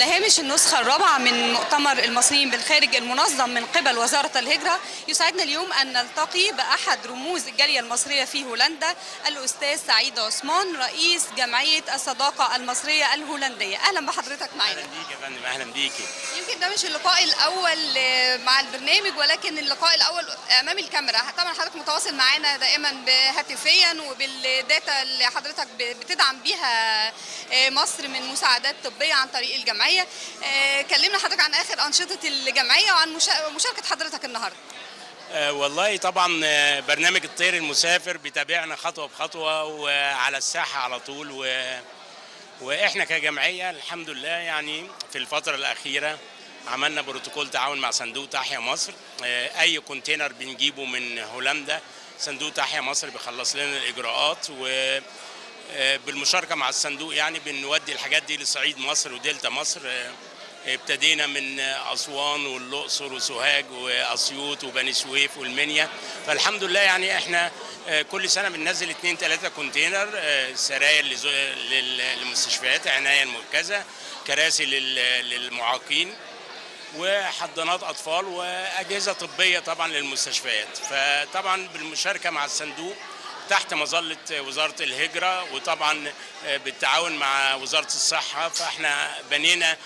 على هامش النسخة الرابعة من مؤتمر المصريين بالخارج المنظم من قبل وزارة الهجرة، يسعدنا اليوم أن نلتقي بأحد رموز الجالية المصرية في هولندا، الأستاذ سعيد عثمان، رئيس جمعية الصداقة المصرية الهولندية. أهلا بحضرتك معنا. اهلا بيك يا فندم، اهلا بيكي. يمكن ده مش اللقاء الأول مع البرنامج، ولكن اللقاء الأول أمام الكاميرا. طبعا حضرتك متواصل معنا دائما هاتفيا وبالداتا اللي حضرتك بتدعم بيها مصر من مساعدات طبية عن طريق الجمعية. كلمنا حضرتك عن آخر أنشطة الجمعية وعن مشاركة حضرتك النهاردة. والله طبعا برنامج الطير المسافر بيتابعنا خطوة بخطوة وعلى الساحة على طول واحنا كجمعية الحمد لله يعني في الفترة الأخيرة عملنا بروتوكول تعاون مع صندوق تحيا مصر. أي كونتينر بنجيبه من هولندا صندوق تحيا مصر بيخلص لنا الإجراءات، وبالمشاركة مع الصندوق يعني بنودي الحاجات دي لصعيد مصر ودلتا مصر. ابتدينا من أسوان والأقصر وسوهاج وأسيوط وبني سويف والمنيا، فالحمد لله يعني احنا كل سنة بننزل 2-3 كونتينر، سراير للمستشفيات، عناية مركزة، كراسي للمعاقين، وحضانات أطفال، وأجهزة طبية طبعا للمستشفيات. فطبعا بالمشاركة مع الصندوق تحت مظلة وزارة الهجرة، وطبعا بالتعاون مع وزارة الصحة، فاحنا بنينا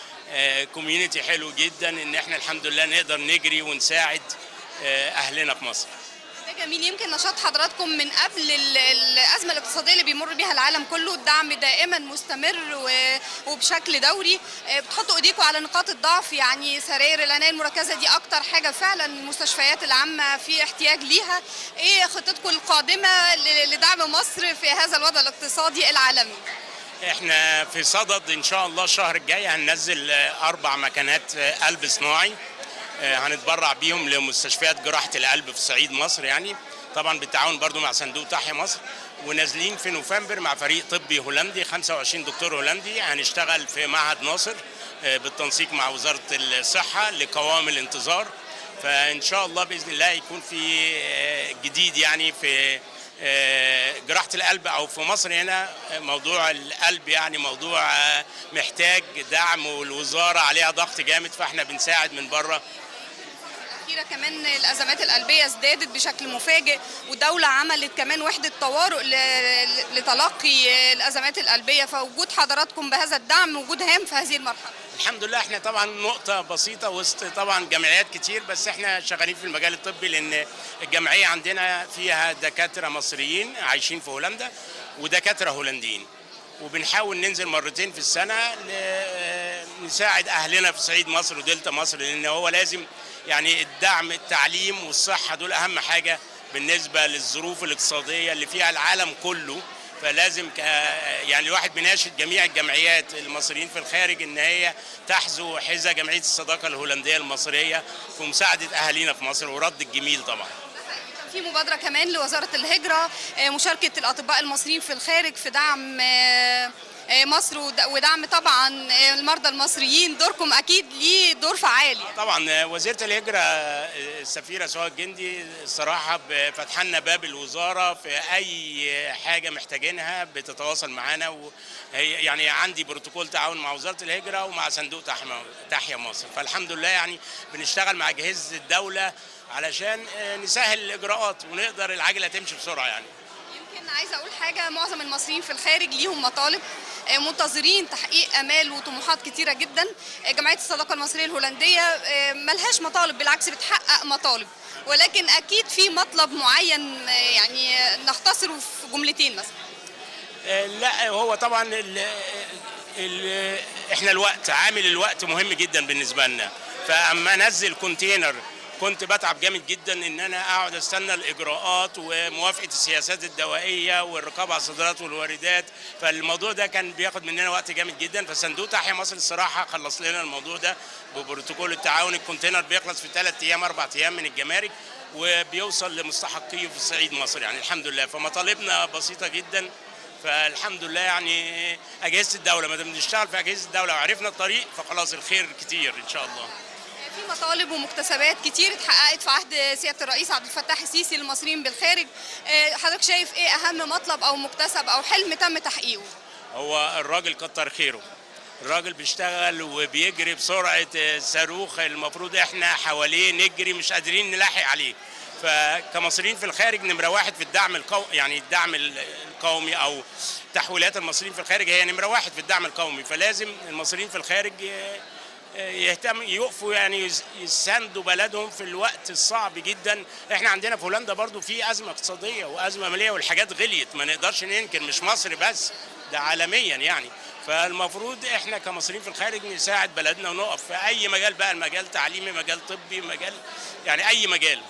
كوميونيتي حلو جدا ان احنا الحمد لله نقدر نجري ونساعد اهلنا في مصر. ده جميل. يمكن نشاط حضراتكم من قبل الأزمة الاقتصادية اللي بيمر بيها العالم كله، الدعم دائما مستمر وبشكل دوري. بتحطوا ايديكم على نقاط الضعف، يعني سراير العناية المركزة دي أكتر حاجة فعلا المستشفيات العامة في احتياج ليها. ايه خطتكم القادمة لدعم مصر في هذا الوضع الاقتصادي العالمي؟ احنا في صدد ان شاء الله الشهر الجاي هننزل 4 مكانات قلب صناعي، هنتبرع بيهم لمستشفيات جراحة القلب في صعيد مصر، يعني طبعا بالتعاون برضو مع صندوق تحيا مصر. ونازلين في نوفمبر مع فريق طبي هولندي، 25 دكتور هولندي، هنشتغل في معهد ناصر بالتنسيق مع وزارة الصحة لقوام الانتظار. فإن شاء الله بإذن الله يكون في جديد يعني في جراحة القلب أو في مصر هنا. موضوع القلب يعني موضوع محتاج دعم، والوزارة عليها ضغط جامد، فاحنا بنساعد من بره. الأخيرة كمان الأزمات القلبية ازدادت بشكل مفاجئ، والدولة عملت كمان وحدة طوارئ لتلقي الأزمات القلبية، فوجود حضراتكم بهذا الدعم وجود هام في هذه المرحلة. الحمد لله احنا طبعا نقطة بسيطة وسط طبعا جمعيات كتير، بس احنا شغالين في المجال الطبي لأن الجمعية عندنا فيها دكاترة مصريين عايشين في هولندا ودكاترة هولنديين، وبنحاول ننزل مرتين في السنة نساعد أهلنا في صعيد مصر ودلتا مصر، لأن هو لازم يعني الدعم، التعليم والصحة دول أهم حاجة بالنسبة للظروف الاقتصادية اللي فيها العالم كله. فلازم يعني الواحد بيناشد جميع الجمعيات المصريين في الخارج ان هي تحذو حذاء جمعية الصداقة الهولندية المصرية في مساعدة أهالينا في مصر ورد الجميل طبعا. في مبادرة كمان لوزارة الهجرة، مشاركة الأطباء المصريين في الخارج في دعم مصر ودعم طبعا المرضى المصريين. دوركم أكيد ليه دور فعال يعني. طبعا وزيرة الهجرة السفيرة سهى الجندي الصراحة فتح لنا باب الوزارة في أي حاجة محتاجينها بتتواصل معانا، يعني عندي بروتوكول تعاون مع وزارة الهجرة ومع صندوق تحيا مصر، فالحمد لله يعني بنشتغل مع أجهزة الدولة علشان نسهل الإجراءات ونقدر العجلة تمشي بسرعة يعني. يمكن عايزة أقول حاجة، معظم المصريين في الخارج ليهم مطالب، منتظرين تحقيق آمال وطموحات كتيرة جدا. جمعية الصداقة المصرية الهولندية ملهاش مطالب، بالعكس بتحقق مطالب، ولكن أكيد في مطلب معين يعني نختصره في جملتين مثلا. لا هو طبعا احنا الوقت، عامل الوقت مهم جدا بالنسبة لنا. فأما أنزل كونتينر كنت بتعب جامد جدا ان انا اقعد استنى الاجراءات وموافقه السياسات الدوائيه والرقابه على الصادرات والواردات، فالموضوع ده كان بياخد مننا وقت جامد جدا. فصندوق تحيا مصر الصراحه خلص لنا الموضوع ده ببروتوكول التعاون. الكونتينر بيخلص في 3 ايام 4 ايام من الجمارك وبيوصل لمستحقيه في صعيد مصر يعني الحمد لله. فمطالبنا بسيطه جدا، فالحمد لله يعني اجهزه الدوله ما دام بنشتغل في اجهزه الدوله وعرفنا الطريق فخلاص الخير كتير ان شاء الله. في مطالب ومكتسبات كتير اتحققت في عهد سيادة الرئيس عبد الفتاح السيسي للمصريين بالخارج. حضرتك شايف ايه اهم مطلب او مكتسب او حلم تم تحقيقه؟ هو الراجل كتر خيره، الراجل بيشتغل وبيجري بسرعة صاروخ، المفروض احنا حواليه نجري مش قادرين نلاحق عليه. فكمصريين في الخارج نمرة واحد في الدعم القومي، يعني الدعم القومي أو تحويلات المصريين في الخارج هي نمرة واحد في الدعم القومي. فلازم المصريين في الخارج يهتم يقفوا، يعني يساندوا بلدهم في الوقت الصعب جدا. احنا عندنا في هولندا برضو في أزمة اقتصادية وأزمة مالية والحاجات غليت، ما نقدرش ننكر، مش مصر بس، ده عالميا يعني. فالمفروض احنا كمصريين في الخارج نساعد بلدنا ونقف في أي مجال بقى، المجال تعليمي، مجال طبي، مجال يعني أي مجال.